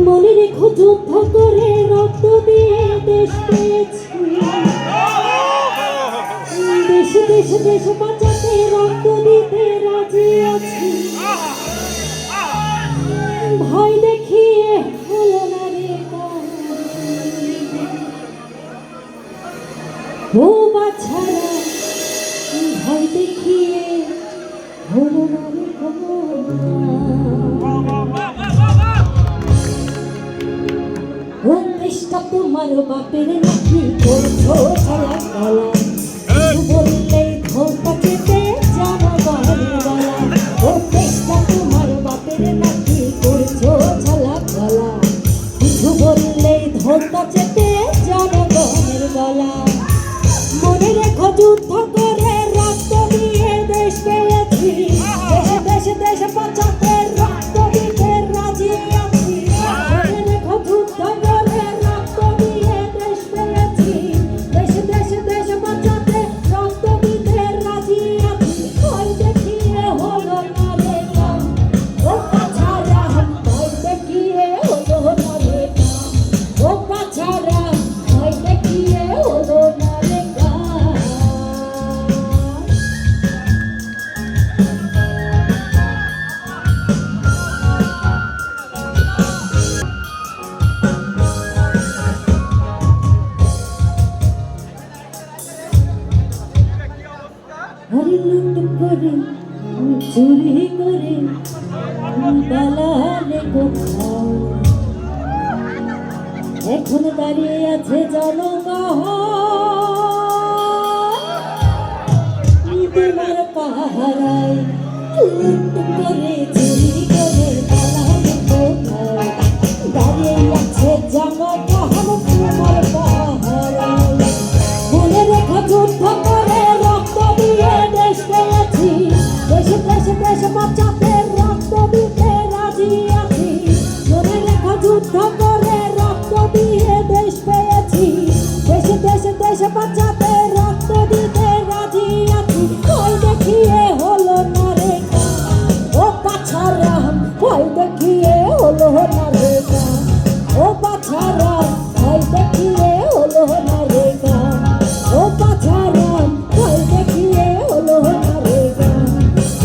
মনে রেখো যুদ্ধ করে রক্ত দিয়ে দেশ পেয়েছি, দেশ দেশ দেশ বাঁচাতে রক্ত দিতে রাজি আছি। ভয় দেখিয়ে হলো না রে ও বাছারা, ভয় দেখিয়ে হলো না রে ও দেশটা তোমার বাপের নাকি করছো ছাড়া গলা, বললেই ধোকা পেতে জানো বাড়ির গলা। ও দেশটা তোমার বাপের নাকি করছো ছাড়া গলা, কিছু বললেই ধোকা পেতে জানো বাড়ির গলা। মনে রেখো যুদ্ধ করে রক্ত দিয়ে দেশ পেয়েছি, দেশে দেশে দেশে বাঁচাতে রক্ত দিতে রাজি আছি। মনে রেখো যুদ্ধ করে রক্ত দিয়ে দেশ পেয়েছি, দেশে দেশে দেশে বাঁচাতে রক্ত দিতে রাজি আছি। ভয় দেখিয়ে হলো না রে কাম, ও বাছারা ভয় দেখিয়ে হলো না রে কাম, ও বাছারা ভয় দেখিয়ে হলো না রে কাম। হরি লুট করে চুরি করে পালালে কোথাও, এখন দাঁড়িয়ে আছে জনগণ তোমার পাহারায়। লুট করে চুরি করে পালালে কোথাও, দাঁড়িয়ে আছে জনগণ তোমার পাহারায়। মনে রেখো যুদ্ধ করে রক্ত দিয়ে দেশ পেয়েছি, দেশে দেশে দেশে বাঁচাতে রক্ত দিতে রাজি আছি। মনে রেখো যুদ্ধ করে রক্ত দিয়ে দেশ পেয়েছি, দেশে দেশে দেশে বাঁচাতে রক্ত দিতে রাজি আছি। ভয় দেখিয়ে হলো না রে কাম, ও বাছারা ভয় দেখিয়ে হলো না রে কাম, ও বাছারা ভয় দেখিয়ে হলো না রে কাম, ও বাছারা ভয় দেখিয়ে হলো না রে কাম,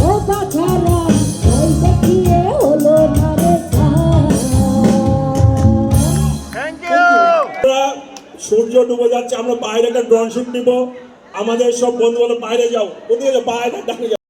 ও বাছারা ভয় দেখিয়ে হলো না রে কাম। সূর্য ডুবে যাচ্ছে, আমরা বাইরে একটা ড্রোন শুট নিব। আমাদের সব বন্ধু বলে বাইরে যাও, ওদিকে বাইরে ডাকে যাও।